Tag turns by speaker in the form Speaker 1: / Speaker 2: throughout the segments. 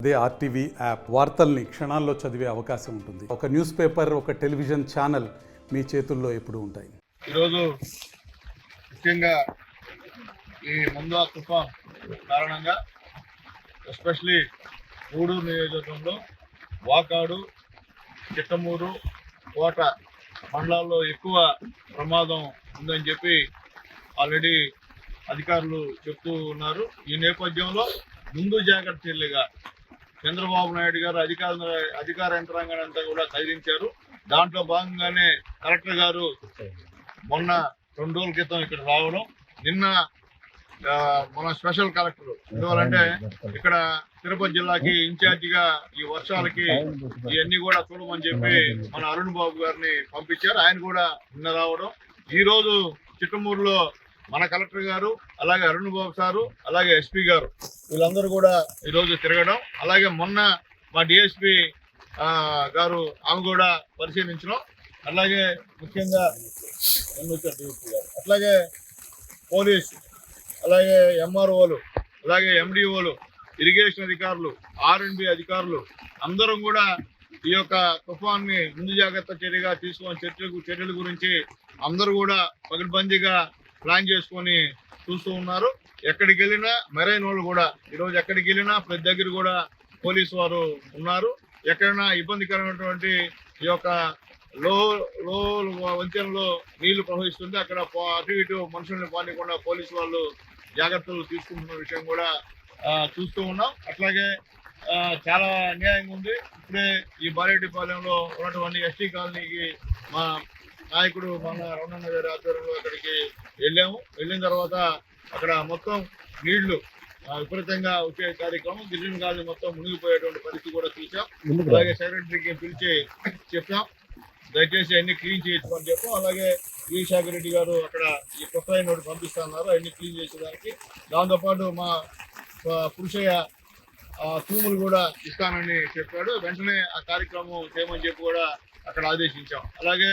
Speaker 1: అదే RTV app వార్తల్ని క్షణాల్లో చదివే అవకాశం ఉంటుంది. ఒక న్యూస్ పేపర్, ఒక టెలివిజన్ ఛానల్ మీ చేతుల్లో ఎప్పుడూ ఉంటాయి.
Speaker 2: ఈరోజు ముఖ్యంగా ఈ ముందా తుఫాన్ కారణంగా ఎస్పెషలీ గూడూరు నియోజకవర్గంలో వాకాడు, చిట్టమూరు, కోట మండలాల్లో ఎక్కువ ప్రమాదం ఉందని చెప్పి ఆల్రెడీ అధికారులు చెప్తూ ఉన్నారు. ఈ నేపథ్యంలో ముందు జాగ్రత్త చర్యలుగా చంద్రబాబు నాయుడు గారు అధికార యంత్రాంగాన్ని అంతా కూడా కదిలించారు. దాంట్లో భాగంగానే కలెక్టర్ గారు మొన్న 2 రోజుల క్రితం ఇక్కడ రావడం, నిన్న మన స్పెషల్ కలెక్టర్ ఎందువల్లంటే ఇక్కడ తిరుపతి జిల్లాకి ఇన్ఛార్జిగా ఈ వర్షాలకి ఇవన్నీ కూడా చూడమని చెప్పి మన అరుణ్ బాబు గారిని పంపించారు. ఆయన కూడా నిన్న రావడం, ఈ రోజు చిట్టమూరులో మన కలెక్టర్ గారు, అలాగే అరుణ్ బాబు సారు, అలాగే ఎస్పీ గారు వీళ్ళందరూ కూడా ఈరోజు తిరగడం, అలాగే మొన్న మా డిఎస్పీ గారు ఆమె కూడా పరిశీలించడం, అలాగే ముఖ్యంగా అట్లాగే పోలీసు, అలాగే ఎంఆర్ఓలు, అలాగే ఎండిఓలు, ఇరిగేషన్ అధికారులు, ఆర్ఎండ్బి అధికారులు అందరం కూడా ఈ యొక్క తుఫాన్ని ముందు జాగ్రత్త చర్యగా తీసుకున్న చర్యల గురించి అందరూ కూడా పకడ్బందీగా ప్లాన్ చేసుకొని చూస్తూ ఉన్నారు. ఎక్కడికి వెళ్ళినా మెరైన్ వాళ్ళు కూడా ఈరోజు ఎక్కడికి వెళ్ళినా ప్రతి దగ్గర కూడా పోలీసు వారు ఉన్నారు. ఎక్కడైనా ఇబ్బందికరమైనటువంటి ఈ యొక్క లో వంతెనలో నీళ్లు ప్రవహిస్తుంది, అక్కడ అటు ఇటు మనుషుల్ని పానికుండా పోలీసు వాళ్ళు జాగ్రత్తలు తీసుకుంటున్న విషయం కూడా చూస్తూ ఉన్నాం. అట్లాగే చాలా అన్యాయంగా ఉంది. ఇప్పుడే ఈ బారెడ్డిపాలెంలో ఉన్నటువంటి ఎస్టీ కాలనీకి మా నాయకుడు మన రమణన్న గారి ఆధ్వర్యంలో అక్కడికి వెళ్ళిన తర్వాత అక్కడ మొత్తం నీళ్లు విపరీతంగా వచ్చే కార్యక్రమం, గిరిజన కాలనీ మొత్తం మునిగిపోయేటువంటి పరిస్థితి కూడా చూసాం. అలాగే సెక్రటరీకి పిలిచి చెప్పాం, దయచేసి అన్ని క్లీన్ చేయొచ్చని చెప్పాం. అలాగే వీశాఖర్ రెడ్డి గారు అక్కడ ఈ కొత్త నోటి పంపిస్తున్నారు అన్ని క్లీన్ చేసేదానికి. దాంతోపాటు మా పురుషయ్య తూములు కూడా ఇస్తానని చెప్పాడు. వెంటనే ఆ కార్యక్రమం చేయమని చెప్పి కూడా అక్కడ ఆదేశించాం. అలాగే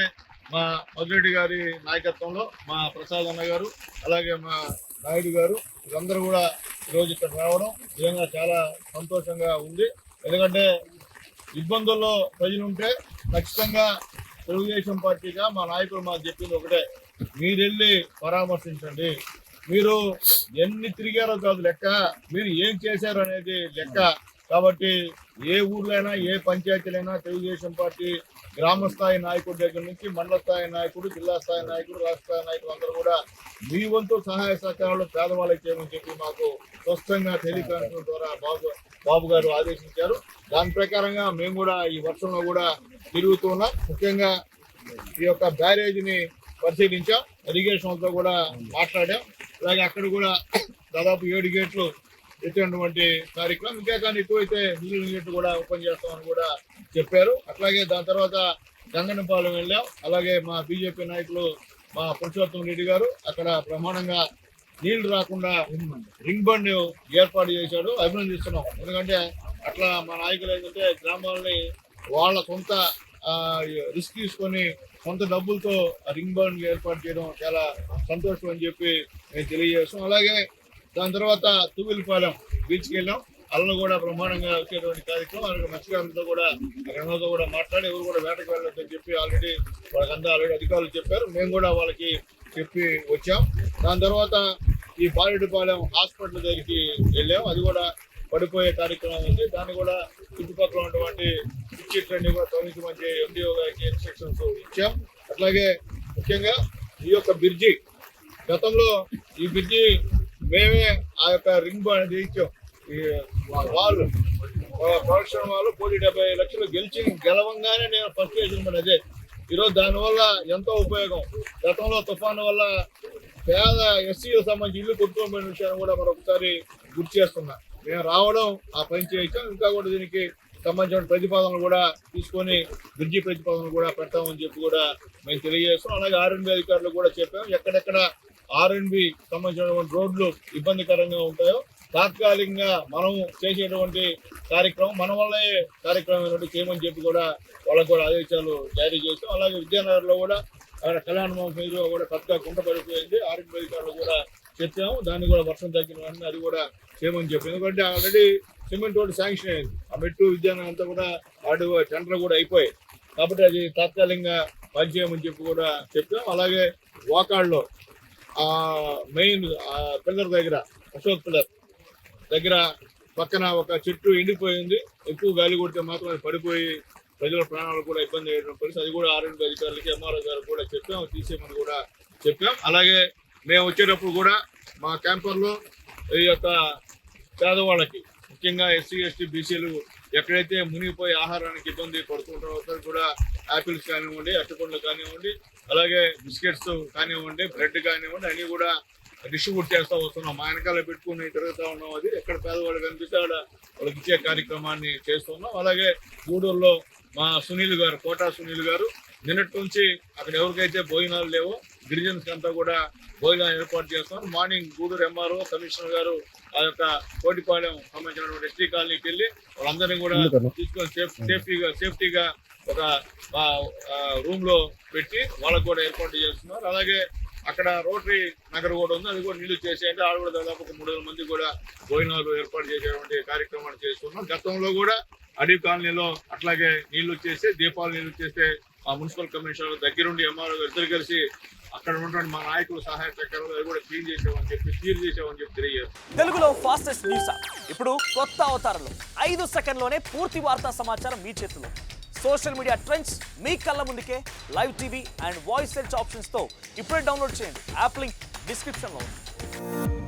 Speaker 2: మా మధురెడ్డి గారి నాయకత్వంలో మా ప్రసాద్ అన్న గారు, అలాగే మా నాయుడు గారు వీళ్ళందరూ కూడా ఈరోజు ఇక్కడ రావడం నిజంగా చాలా సంతోషంగా ఉంది. ఎందుకంటే ఇబ్బందుల్లో ప్రజలుంటే ఖచ్చితంగా తెలుగుదేశం పార్టీగా మా నాయకులు మాకు చెప్పింది ఒకటే, మీరు వెళ్ళి పరామర్శించండి. మీరు ఎన్ని తిరిగారో కాదు లెక్క, మీరు ఏం చేశారు అనేది లెక్క. కాబట్టి ఏ ఊర్లైనా ఏ పంచాయతీలైనా తెలుగుదేశం పార్టీ గ్రామ స్థాయి నాయకుడి దగ్గర నుంచి మండల స్థాయి నాయకుడు, జిల్లా స్థాయి నాయకుడు, రాష్ట్ర స్థాయి నాయకులు అందరూ కూడా మీ వంతు సహాయ సహకారాలు పేదవాళ్ళకి చేయమని చెప్పి మాకు స్పష్టంగా టెలికాన్ఫరెన్స్ ద్వారా బాబు గారు ఆదేశించారు. దాని ప్రకారంగా మేము కూడా ఈ వర్షంలో కూడా తిరుగుతూ ఉన్నాం. ముఖ్యంగా ఈ యొక్క బ్యారేజీని పరిశీలించాం, ఇరిగేషన్తో కూడా మాట్లాడాం. అలాగే అక్కడ కూడా దాదాపు 7 గేట్లు ఎత్తినటువంటి కార్యక్రమం, ఇంకా కానీ ఎక్కువైతే 8 గేట్లు కూడా ఓపెన్ చేస్తామని కూడా చెప్పారు. అట్లాగే దాని తర్వాత గంగనపాలెం వెళ్ళాం. అలాగే మా బీజేపీ నాయకులు మా పురుషోత్తం రెడ్డి గారు అక్కడ ప్రమాణంగా నీళ్లు రాకుండా రింగ్ బండ్ ఏర్పాటు చేశాడు, అభినందిస్తున్నాం. ఎందుకంటే అట్లా మా నాయకులు ఏంటంటే గ్రామాలని వాళ్ళ సొంత రిస్క్ తీసుకొని సొంత డబ్బులతో రింగ్ బండ్ ఏర్పాటు చేయడం చాలా సంతోషం అని చెప్పి మేము తెలియజేస్తాం. అలాగే దాని తర్వాత తువ్విలపాలెం బీచ్కి వెళ్ళాం. అల్లు కూడా బ్రహ్మాండంగా వచ్చేటువంటి కార్యక్రమం. అలాగే మత్స్యకారులతో కూడా రంగంతో కూడా మాట్లాడి ఎవరు కూడా వేటకు వెళ్ళొద్దని చెప్పి ఆల్రెడీ అధికారులు చెప్పారు. మేము కూడా వాళ్ళకి చెప్పి వచ్చాం. దాని తర్వాత ఈ బారెడ్డిపాలెం హాస్పిటల్ దగ్గరికి వెళ్ళాం. అది కూడా పడిపోయే కార్యక్రమం ఉంది. దాన్ని కూడా చుట్టుపక్కల ఉన్నటువంటి పిచ్చిట్లన్నీ కూడా తొలగించమని ఎండిఓ గారికి ఇన్స్ట్రక్షన్స్ ఇచ్చాం. అట్లాగే ముఖ్యంగా ఈ యొక్క బ్రిడ్జి, గతంలో ఈ బ్రిడ్జి మేమే ఆ యొక్క రింగ్ అనేది ఇచ్చాం. ఈ వాళ్ళు ప్రొడక్షన్ వాళ్ళు 1,70 లక్షలు గెలవంగానే నేను ఫస్ట్ చేసిన అదే. ఈరోజు దానివల్ల ఎంతో ఉపయోగం. గతంలో తుఫాను వల్ల పేద ఎస్సీలకు సంబంధించి ఇల్లు కొట్టుకోబడిన విషయాన్ని కూడా మరొకసారి గుర్తు చేస్తున్నా. మేము రావడం ఆ పని చేయించాం. ఇంకా కూడా దీనికి సంబంధించిన ప్రతిపాదనలు కూడా తీసుకొని బ్రిడ్జి ప్రతిపాదనలు కూడా పెడతామని చెప్పి కూడా మేము తెలియజేస్తాం. అలాగే ఆర్ఎండ్బి అధికారులు కూడా చెప్పాం, ఎక్కడెక్కడ ఆర్ఎండ్బి సంబంధించినటువంటి రోడ్లు ఇబ్బందికరంగా ఉంటాయో తాత్కాలికంగా మనం చేసేటువంటి కార్యక్రమం మన వల్లే కార్యక్రమం చేయమని చెప్పి కూడా వాళ్ళకు కూడా ఆదేశాలు జారీ చేస్తాం. అలాగే విద్యానగర్లో కూడా కళ్యాణ మండపంలో కూడా పెద్దగా కుంట పడిపోయింది. ఆర్ఎండ్బి అధికారులు కూడా చెప్పాము, దాన్ని కూడా వర్షం తగ్గిన అది కూడా చేయమని చెప్పి. ఎందుకంటే ఆల్రెడీ సిమెంట్ రోడ్డు శాంక్షన్ అయింది. ఆ మెట్టు విద్యానగర్ అంతా కూడా వాటి టెండర్ కూడా అయిపోయాయి. కాబట్టి అది తాత్కాలికంగా పనిచేయమని చెప్పి కూడా చెప్పాం. అలాగే వాకాడ్లో మెయిన్ పిల్లర్ దగ్గర, అశోక్ పిల్లర్ దగ్గర పక్కన ఒక చెట్టు ఎండిపోయింది. ఎక్కువ గాలి కొడితే మాత్రం అది పడిపోయి ప్రజల ప్రాణాలు కూడా ఇబ్బంది అయ్యే పరిస్థితి. అది కూడా ఆర్ఎండ్బి అధికారులకి, ఎంఆర్ఓ గారు కూడా చెప్పాం, తీసేయమని కూడా చెప్పాం. అలాగే మేము వచ్చేటప్పుడు కూడా మా క్యాంపర్లో ఈ యొక్క పేదవాళ్ళకి, ముఖ్యంగా ఎస్సీ ఎస్టీ బీసీలు ఎక్కడైతే మునిగిపోయి ఆహారానికి ఇబ్బంది పడుతుంటారో ఒకరు కూడా యాపిల్స్ కానివ్వండి, అరటిపండ్లు కానివ్వండి, అలాగే బిస్కెట్స్ కానివ్వండి, బ్రెడ్ కానివ్వండి, అన్ని కూడా డిస్ట్రిబ్యూట్ చేస్తూ వస్తున్నాం. మా వెనకాల పెట్టుకుని తిరుగుతూ ఉన్నాం. అది ఎక్కడ పేదవాళ్ళు కనిపిస్తే అక్కడ వాళ్ళకి ఇచ్చే కార్యక్రమాన్ని చేస్తున్నాం. అలాగే గూడూరులో మా సునీల్ గారు, కోటా సునీల్ గారు నిన్నటి నుంచి అక్కడ ఎవరికైతే భోజనాలు లేవో గిరిజన్స్ అంతా కూడా భోజనాలు ఏర్పాటు చేస్తున్నారు. మార్నింగ్ గూడూరు ఎంఆర్ఓ, కమిషనర్ గారు ఆ యొక్క కోటిపాలెం సంబంధించినటువంటి ఎస్టీ కాలనీకి వెళ్ళి వాళ్ళందరినీ కూడా తీసుకొని సేఫ్టీగా ఒక రూమ్ లో పెట్టి వాళ్ళకు కూడా ఏర్పాటు చేస్తున్నారు. అలాగే అక్కడ రోటరీ నగర్ కూడా ఉంది, అది కూడా నీళ్లు చేసేయంటే ఆడ కూడా దాదాపు ఒక 300 మంది కూడా భోజనాలు ఏర్పాటు చేసేటువంటి కార్యక్రమాలు చేస్తున్నాం. గతంలో కూడా అడవి కాలనీలో అట్లాగే నీళ్లు వచ్చేస్తే, దీపాలు నీళ్లు వచ్చేస్తే ఆ మున్సిపల్ కమిషనర్ దగ్గరుండి ఎంఆర్ఓ ఇద్దరు కలిసి అక్కడ ఉన్నటువంటి మా నాయకులు సహాయ సహకారాలు అది కూడా క్లీన్ చేసామని చెప్పి, క్లియర్ చేసామని చెప్పి తెలియజేస్తాం.
Speaker 3: తెలుగులో ఫాస్టెస్ట్ న్యూస్ ఇప్పుడు కొత్త అవతారంలో 5 సెకండ్లోనే పూర్తి వార్తా సమాచారం మీ చేతిలో. సోషల్ మీడియా ట్రెండ్స్ మీ కళ్ళ ముందుకే live TV and voice search ఆప్షన్స్తో ఇప్పుడే డౌన్లోడ్ చేయండి. యాప్ లింక్ డిస్క్రిప్షన్లో ఉంది.